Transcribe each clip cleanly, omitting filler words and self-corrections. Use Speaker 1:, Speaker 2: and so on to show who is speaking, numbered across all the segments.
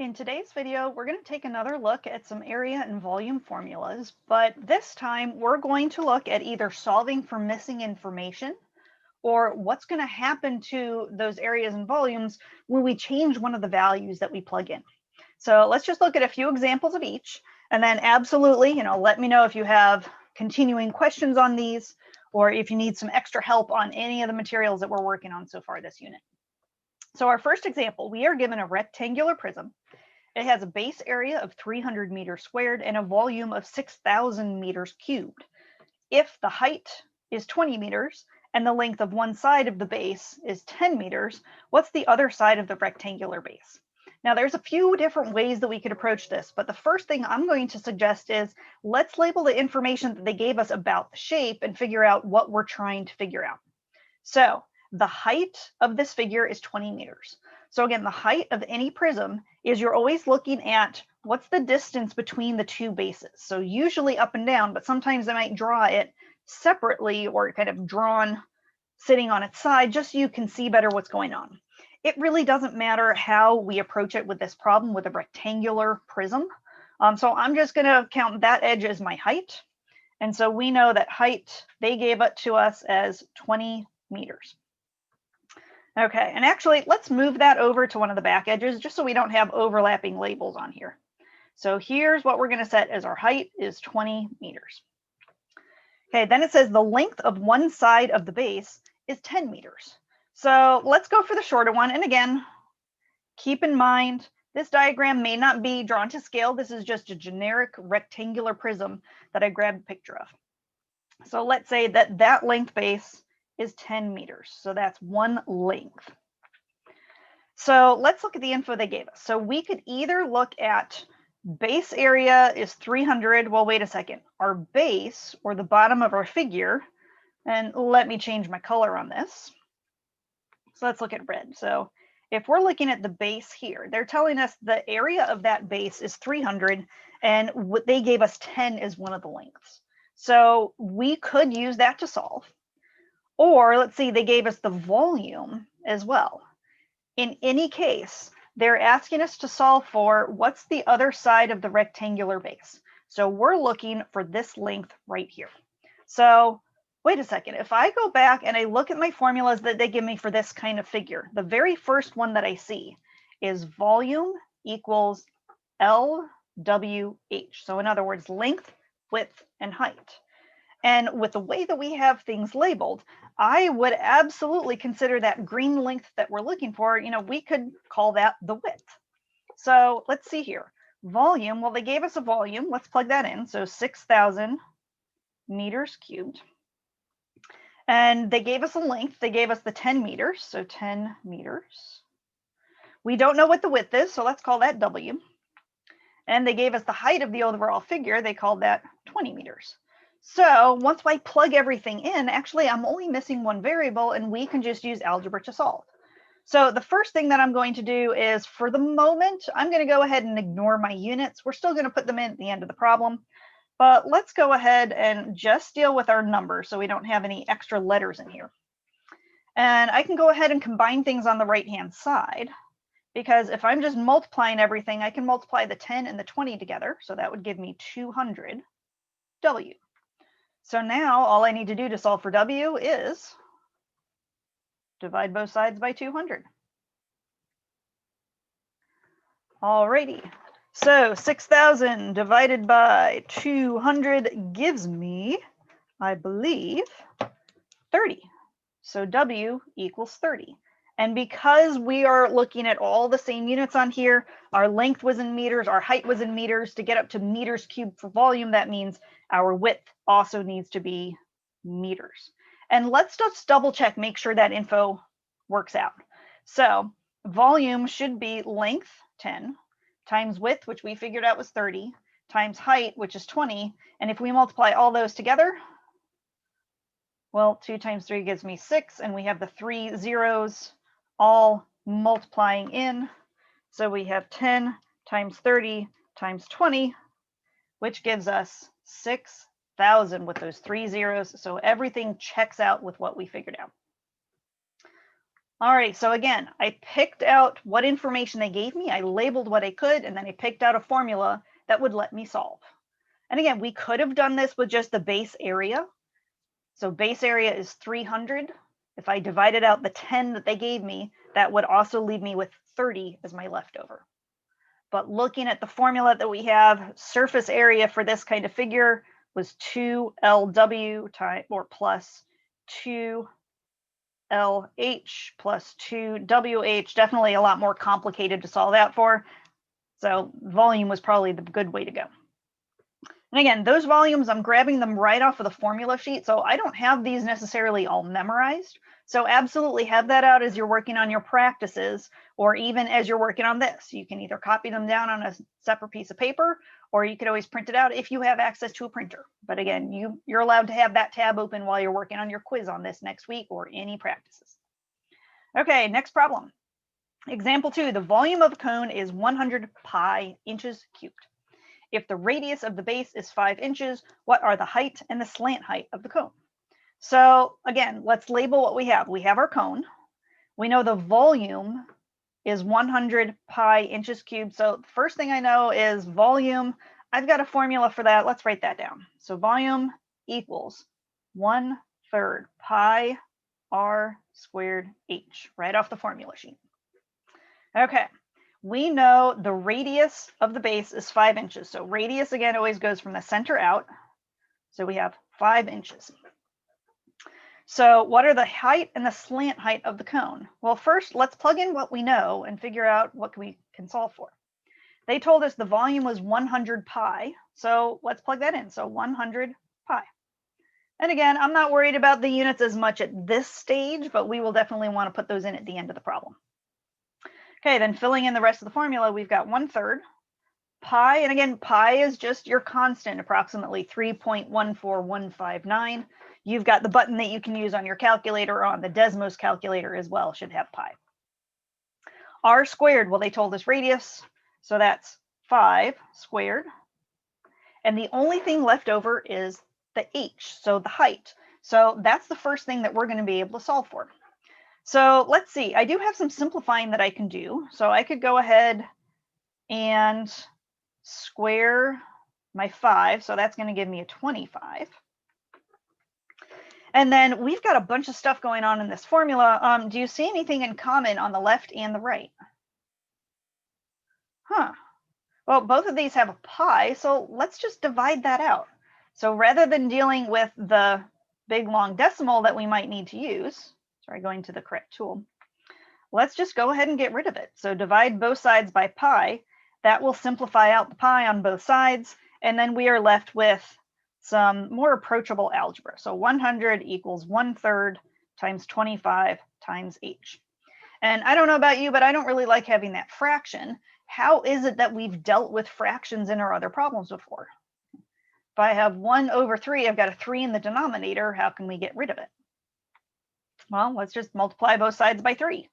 Speaker 1: In today's video, we're going to take another look at some area and volume formulas, but this time we're going to look at either solving for missing information or what's going to happen to those areas and volumes when we change one of the values that we plug in. So let's just look at a few examples of each, and then absolutely, let me know if you have continuing questions on these or if you need some extra help on any of the materials that we're working on so far this unit. So our first example, we are given a rectangular prism. It has a base area of 300 meters squared and a volume of 6,000 meters cubed. If the height is 20 meters and the length of one side of the base is 10 meters, what's the other side of the rectangular base? Now, there's a few different ways that we could approach this, but the first thing I'm going to suggest is let's label the information that they gave us about the shape and figure out what we're trying to figure out. So the height of this figure is 20 meters. So again, the height of any prism is you're always looking at what's the distance between the two bases. So usually up and down, but sometimes I might draw it separately or kind of drawn sitting on its side just so you can see better what's going on. It really doesn't matter how we approach it with this problem with a rectangular prism. So I'm just going to count that edge as my height. And so we know that height, they gave it to us as 20 meters. Okay, and actually, let's move that over to one of the back edges just so we don't have overlapping labels on here. So here's what we're going to set as our height is 20 meters. Okay, then it says the length of one side of the base is 10 meters. So let's go for the shorter one. And again, keep in mind, this diagram may not be drawn to scale. This is just a generic rectangular prism that I grabbed a picture of. So let's say that that length base is 10 meters. So that's one length. So let's look at the info they gave us. So we could either look at base area is 300. Well, wait a second. Our base, or the bottom of our figure, and let me change my color on this. So let's look at red. So if we're looking at the base here, they're telling us the area of that base is 300, and what they gave us 10 as one of the lengths. So we could use that to solve. Or let's see, they gave us the volume as well. In any case, they're asking us to solve for what's the other side of the rectangular base. So we're looking for this length right here. So wait a second, if I go back and I look at my formulas that they give me for this kind of figure, the very first one that I see is volume equals LWH. So in other words, length, width, and height. And with the way that we have things labeled, I would absolutely consider that green length that we're looking for, we could call that the width. So let's see here. Volume, well, they gave us a volume. Let's plug that in. So 6,000 meters cubed. And they gave us a length. They gave us the 10 meters, so 10 meters. We don't know what the width is, so let's call that W. And they gave us the height of the overall figure. They called that 20 meters. So once I plug everything in, actually, I'm only missing one variable, and we can just use algebra to solve. So the first thing that I'm going to do is, for the moment, I'm going to go ahead and ignore my units. We're still going to put them in at the end of the problem. But let's go ahead and just deal with our numbers so we don't have any extra letters in here. And I can go ahead and combine things on the right-hand side, because if I'm just multiplying everything, I can multiply the 10 and the 20 together. So that would give me 200 W. So now all I need to do to solve for W is divide both sides by 200. Alrighty, so 6,000 divided by 200 gives me, I believe, 30. So W equals 30. And because we are looking at all the same units on here, our length was in meters, our height was in meters. To get up to meters cubed for volume, that means our width also needs to be meters. And let's just double check, make sure that info works out. So volume should be length, 10, times width, which we figured out was 30, times height, which is 20. And if we multiply all those together, well, 2 times 3 gives me 6, and we have the 3 zeros all multiplying in. So we have 10 times 30 times 20, which gives us 6,000 with those 3 zeros. So everything checks out with what we figured out. All right, so again, I picked out what information they gave me, I labeled what I could, and then I picked out a formula that would let me solve. And again, we could have done this with just the base area. So base area is 300. If I divided out the 10 that they gave me, that would also leave me with 30 as my leftover. But looking at the formula that we have, surface area for this kind of figure was 2LW time, or plus 2LH plus 2WH, definitely a lot more complicated to solve out for. So volume was probably the good way to go. And again, those volumes, I'm grabbing them right off of the formula sheet, so I don't have these necessarily all memorized. So absolutely have that out as you're working on your practices, or even as you're working on this. You can either copy them down on a separate piece of paper, or you could always print it out if you have access to a printer. But again, you're allowed to have that tab open while you're working on your quiz on this next week or any practices. Okay, next problem. Example 2, the volume of a cone is 100 pi inches cubed. If the radius of the base is 5 inches, what are the height and the slant height of the cone? So again, let's label what we have. We have our cone. We know the volume is 100 pi inches cubed. So the first thing I know is volume. I've got a formula for that. Let's write that down. So volume equals 1/3 pi r squared h, right off the formula sheet. Okay. We know the radius of the base is 5 inches. So radius, again, always goes from the center out. So we have 5 inches. So what are the height and the slant height of the cone? Well, first, let's plug in what we know and figure out what we can solve for. They told us the volume was 100 pi. So let's plug that in. So 100 pi. And again, I'm not worried about the units as much at this stage, but we will definitely want to put those in at the end of the problem. Okay, then filling in the rest of the formula, we've got 1/3 pi, and again, pi is just your constant, approximately 3.14159. You've got the button that you can use on your calculator or on the Desmos calculator as well, should have pi. R squared, well, they told us radius, so that's 5 squared. And the only thing left over is the h, so the height. So that's the first thing that we're going to be able to solve for. So let's see, I do have some simplifying that I can do. So I could go ahead and square my 5, so that's going to give me a 25. And then we've got a bunch of stuff going on in this formula. Do you see anything in common on the left and the right? Well, both of these have a pi, so let's just divide that out. So rather than dealing with the big long decimal that we might need to use, sorry, going to the correct tool, let's just go ahead and get rid of it. So divide both sides by pi. That will simplify out the pi on both sides, and then we are left with some more approachable algebra. So 100 equals 1/3 times 25 times h. And I don't know about you, but I don't really like having that fraction. How is it that we've dealt with fractions in our other problems before? If I have 1/3, I've got a 3 in the denominator. How can we get rid of it? Well, let's just multiply both sides by 3.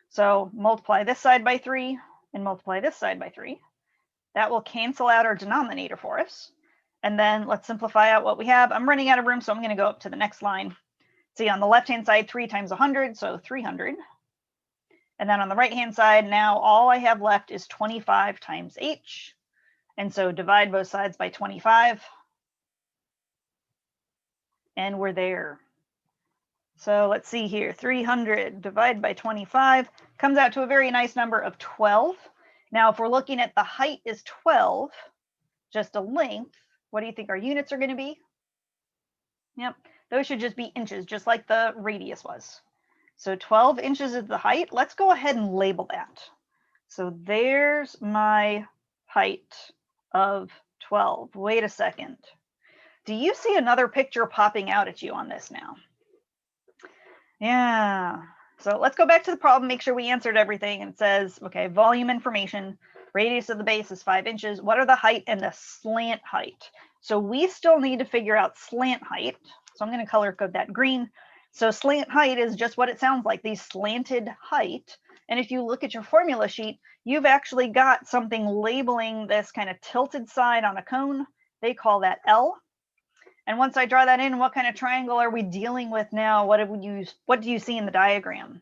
Speaker 1: So multiply this side by 3 and multiply this side by 3. That will cancel out our denominator for us. And then let's simplify out what we have. I'm running out of room, so I'm going to go up to the next line. See, on the left-hand side, 3 times 100, so 300. And then on the right-hand side, now all I have left is 25 times h. And so divide both sides by 25. And we're there. So let's see here, 300 divided by 25 comes out to a very nice number of 12. Now, if we're looking at the height is 12, just a length, what do you think our units are going to be? Yep, those should just be inches, just like the radius was. So 12 inches is the height. Let's go ahead and label that. So there's my height of 12. Wait a second. Do you see another picture popping out at you on this now? Yeah. So let's go back to the problem, make sure we answered everything. And it says, okay, volume information, radius of the base is 5 inches. What are the height and the slant height? So we still need to figure out slant height. So I'm going to color code that green. So slant height is just what it sounds like, the slanted height. And if you look at your formula sheet, you've actually got something labeling this kind of tilted side on a cone. They call that L. And once I draw that in, what kind of triangle are we dealing with now? What do you see in the diagram?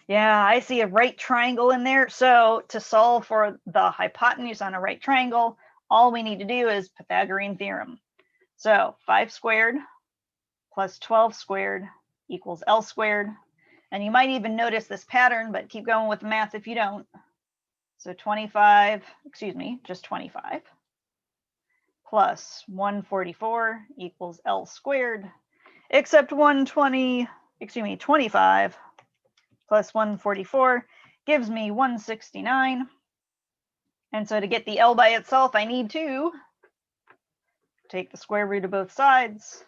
Speaker 1: Yeah, I see a right triangle in there. So to solve for the hypotenuse on a right triangle, all we need to do is Pythagorean theorem. So 5 squared plus 12 squared equals L squared. And you might even notice this pattern, but keep going with the math if you don't. So 25, excuse me, just 25 plus 144 equals L squared, except 25 plus 144 gives me 169. And so to get the L by itself, I need to take the square root of both sides,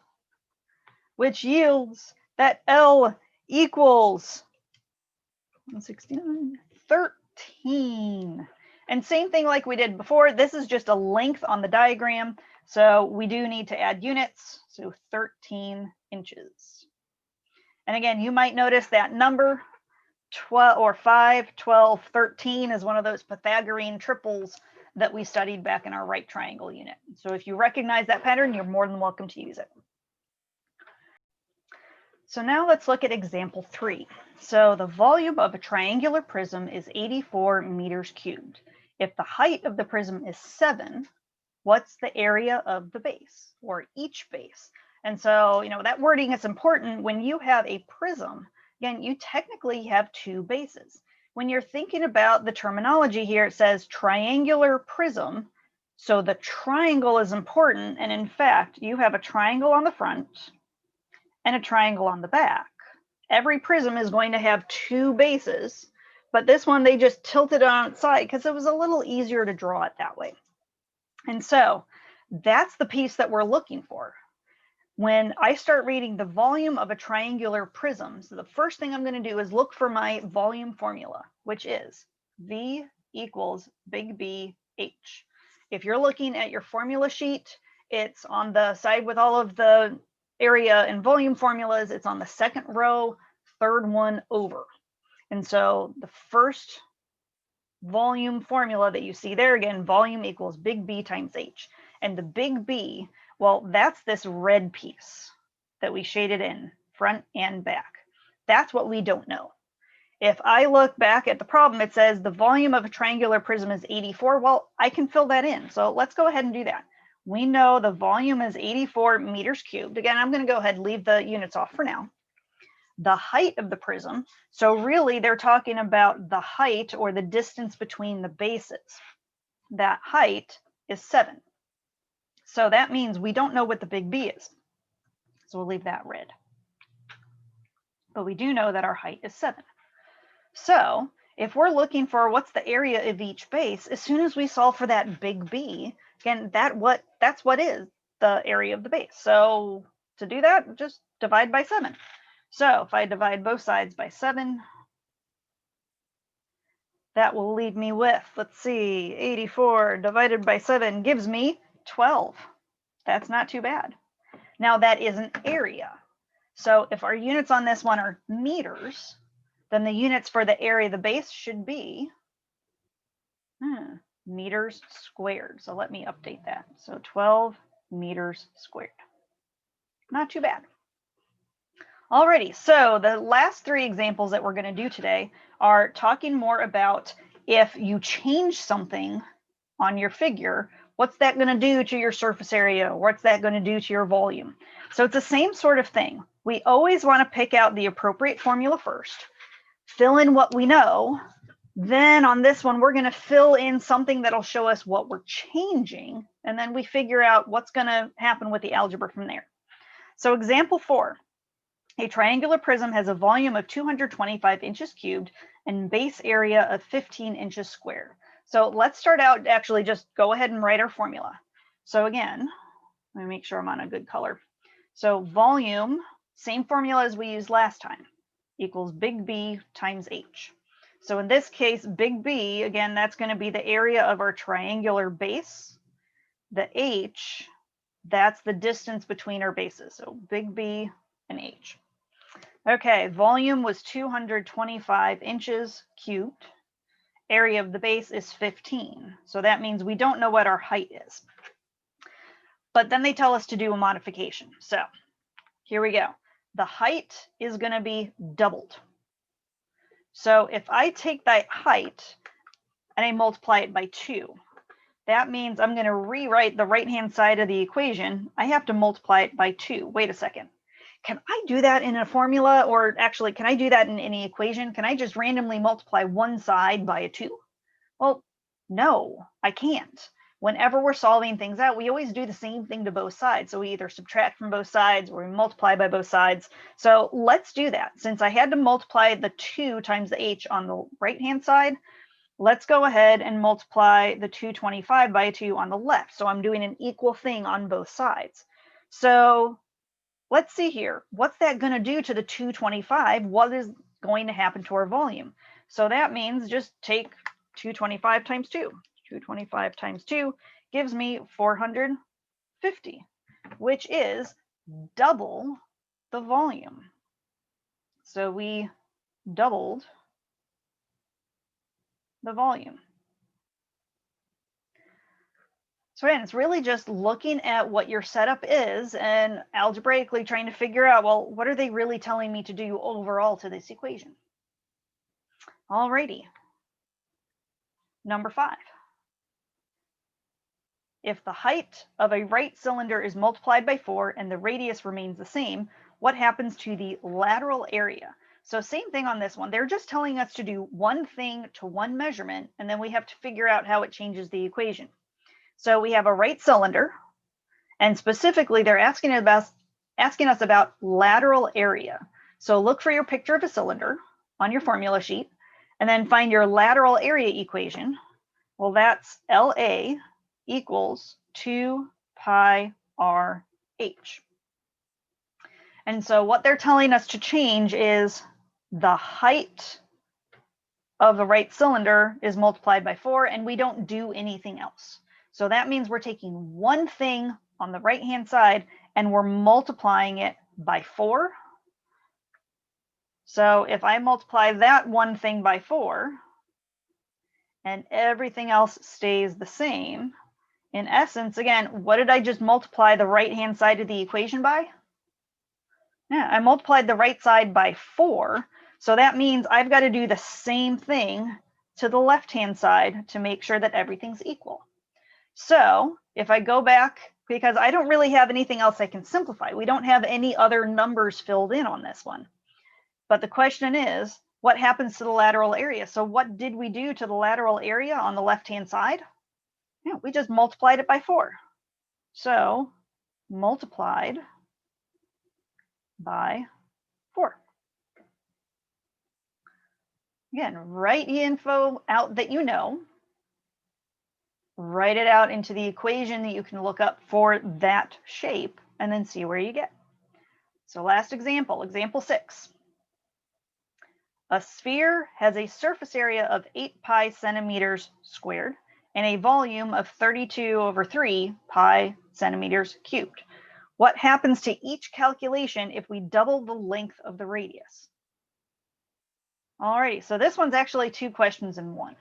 Speaker 1: which yields that L equals 169, 13. And same thing like we did before, this is just a length on the diagram. So we do need to add units, so 13 inches. And again, you might notice that number 12 or 5, 12, 13 is one of those Pythagorean triples that we studied back in our right triangle unit. So if you recognize that pattern, you're more than welcome to use it. So now let's look at example 3. So the volume of a triangular prism is 84 meters cubed. If the height of the prism is 7, what's the area of the base or each base? And so, that wording is important. When you have a prism, again, you technically have 2 bases. When you're thinking about the terminology here, it says triangular prism. So the triangle is important. And in fact, you have a triangle on the front and a triangle on the back. Every prism is going to have 2 bases, but this one, they just tilted on its side because it was a little easier to draw it that way. And so that's the piece that we're looking for. When I start reading the volume of a triangular prism, so the first thing I'm going to do is look for my volume formula, which is V equals big B H. If you're looking at your formula sheet, it's on the side with all of the area and volume formulas. It's on the second row, third one over. And so the first volume formula that you see there, again, volume equals big B times H. And the big B, well, that's this red piece that we shaded in front and back. That's what we don't know. If I look back at the problem, it says the volume of a triangular prism is 84. Well, I can fill that in. So let's go ahead and do that. We know the volume is 84 meters cubed. Again, I'm going to go ahead and leave the units off for now. The height of the prism. So really, they're talking about the height or the distance between the bases. That height is 7. So that means we don't know what the big B is. So we'll leave that red. But we do know that our height is 7. So if we're looking for what's the area of each base, as soon as we solve for that big B, again, that's what is the area of the base. So to do that, just divide by 7. So if I divide both sides by 7, that will leave me with, let's see, 84 divided by 7 gives me 12. That's not too bad. Now that is an area. So if our units on this one are meters, then the units for the area of the base should be meters squared. So let me update that. So 12 meters squared. Not too bad. Alrighty, so the last 3 examples that we're going to do today are talking more about if you change something on your figure, what's that going to do to your surface area? What's that going to do to your volume? So it's the same sort of thing. We always want to pick out the appropriate formula first, fill in what we know. Then on this one, we're going to fill in something that'll show us what we're changing. And then we figure out what's going to happen with the algebra from there. So example 4. A triangular prism has a volume of 225 inches cubed and base area of 15 inches squared. So let's start out, actually just go ahead and write our formula. So again, let me make sure I'm on a good color. So volume, same formula as we used last time, equals big B times H. So in this case, big B, again, that's going to be the area of our triangular base. The H, that's the distance between our bases. So big B and H. Okay, volume was 225 inches cubed. Area of the base is 15. So that means we don't know what our height is. But then they tell us to do a modification. So here we go. The height is going to be doubled. So if I take that height and I multiply it by 2, that means I'm going to rewrite the right-hand side of the equation. I have to multiply it by 2. Wait a second. Can I do that in a formula? Or actually, can I do that in any equation? Can I just randomly multiply one side by a 2? Well, no, I can't. Whenever we're solving things out, we always do the same thing to both sides. So we either subtract from both sides or we multiply by both sides. So let's do that. Since I had to multiply the 2 times the h on the right-hand side, let's go ahead and multiply the 225 by 2 on the left. So I'm doing an equal thing on both sides. So let's see here. What's that going to do to the 225? What is going to happen to our volume? So that means just take 225 times 2. 225 times 2 gives me 450, which is double the volume. So we doubled the volume. So again, it's really just looking at what your setup is and algebraically trying to figure out, well, what are they really telling me to do overall to this equation? Alrighty. Number 5. If the height of a right cylinder is multiplied by 4 and the radius remains the same, what happens to the lateral area? So same thing on this one. They're just telling us to do one thing to one measurement, and then we have to figure out how it changes the equation. So we have a right cylinder, and specifically they're asking us about lateral area. So look for your picture of a cylinder on your formula sheet, and then find your lateral area equation. Well, that's LA equals 2 pi r h. And so what they're telling us to change is the height of the right cylinder is multiplied by 4, and we don't do anything else. So that means we're taking one thing on the right-hand side and we're multiplying it by 4. So if I multiply that one thing by 4 and everything else stays the same, in essence, again, what did I just multiply the right-hand side of the equation by? Yeah, I multiplied the right side by 4. So that means I've got to do the same thing to the left-hand side to make sure that everything's equal. So if I go back, because I don't really have anything else I can simplify. We don't have any other numbers filled in on this one. But the question is, what happens to the lateral area? So what did we do to the lateral area on the left-hand side? Yeah, we just multiplied it by 4. So multiplied by 4. Again, write the info out that you know. Write it out into the equation that you can look up for that shape, and then see where you get. So last example, example 6. A sphere has a surface area of 8 pi centimeters squared and a volume of 32/3 pi centimeters cubed. What happens to each calculation if we double the length of the radius? Alrighty, so this one's actually 2 questions in one.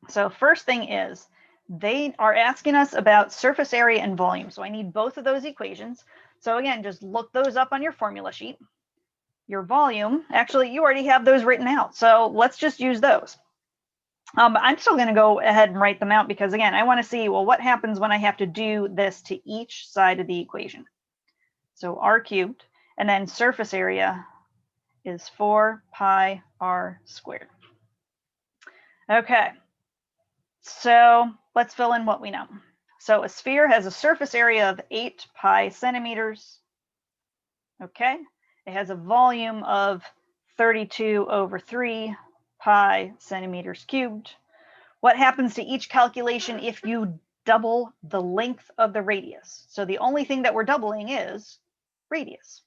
Speaker 1: So first thing is, they are asking us about surface area and volume. So I need both of those equations. So again, just look those up on your formula sheet. Your volume, actually, you already have those written out. So let's just use those. I'm still going to go ahead and write them out because, again, I want to see, well, what happens when I have to do this to each side of the equation? So r cubed, and then surface area is 4 pi r squared. Okay, so let's fill in what we know. So a sphere has a surface area of 8 pi centimeters. Okay, it has a volume of 32/3 pi centimeters cubed. What happens to each calculation if you double the length of the radius? So the only thing that we're doubling is radius.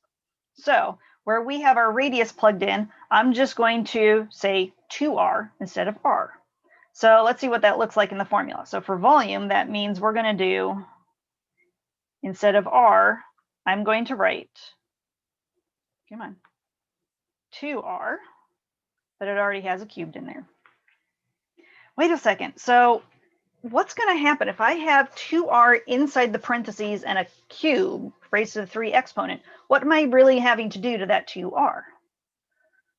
Speaker 1: So where we have our radius plugged in, I'm just going to say 2r instead of r. So let's see what that looks like in the formula. So for volume, that means we're going to do, instead of r, I'm going to write, come on, 2r, but it already has a cubed in there. Wait a second. So what's going to happen if I have 2r inside the parentheses and a cube raised to the 3 exponent? What am I really having to do to that 2r?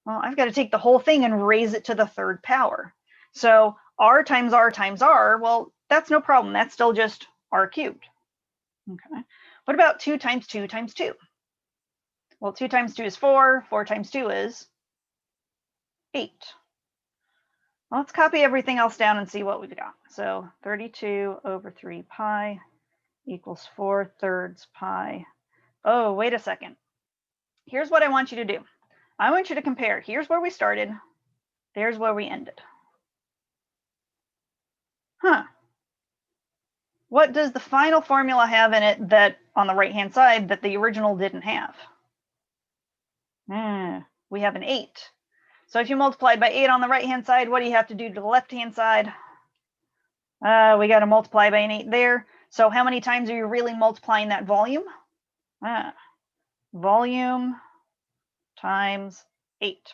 Speaker 1: Well, I've got to take the whole thing and raise it to the third power. So r times r times r, well, that's no problem. That's still just r cubed. Okay. What about 2 times 2 times 2? Well, 2 times 2 is 4. 4 times 2 is 8. Well, let's copy everything else down and see what we've got. So 32 over 3 pi equals 4/3 pi. Oh, wait a second. Here's what I want you to do. I want you to compare. Here's where we started. There's where we ended. Huh. What does the final formula have in it that on the right-hand side that the original didn't have? We have an 8. So if you multiplied by 8 on the right-hand side, what do you have to do to the left-hand side? We got to multiply by an 8 there. So how many times are you really multiplying that volume? Volume times 8.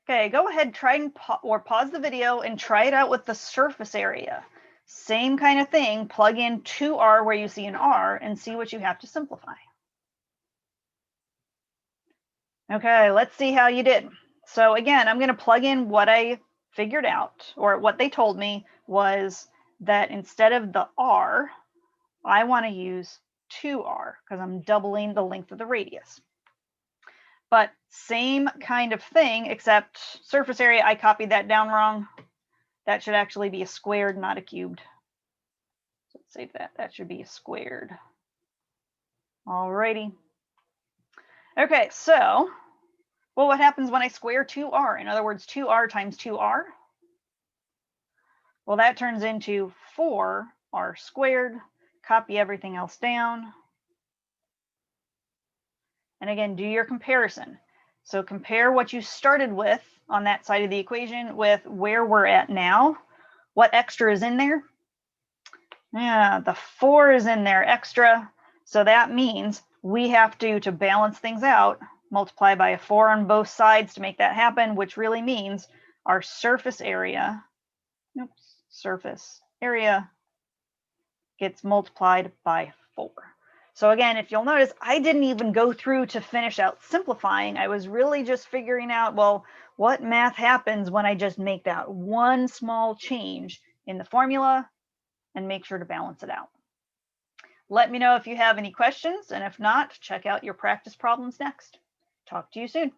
Speaker 1: Okay, go ahead, try and pause the video and try it out with the surface area. Same kind of thing, plug in 2r where you see an r and see what you have to simplify. Okay, let's see how you did. So again, I'm going to plug in what I figured out, or what they told me was that instead of the r, I want to use 2r because I'm doubling the length of the radius. But same kind of thing, except surface area, I copied that down wrong. That should actually be a squared, not a cubed. So let's save that. That should be a squared. Alrighty. Okay, so, well, what happens when I square 2r? In other words, 2r times 2r? Well, that turns into 4r squared. Copy everything else down. And again, do your comparison. So compare what you started with on that side of the equation with where we're at now. What extra is in there? Yeah, the 4 is in there extra. So that means we have to balance things out, multiply by a 4 on both sides to make that happen, which really means our surface area, surface area gets multiplied by 4. So again, if you'll notice, I didn't even go through to finish out simplifying. I was really just figuring out, well, what math happens when I just make that one small change in the formula and make sure to balance it out. Let me know if you have any questions, and if not, check out your practice problems next. Talk to you soon.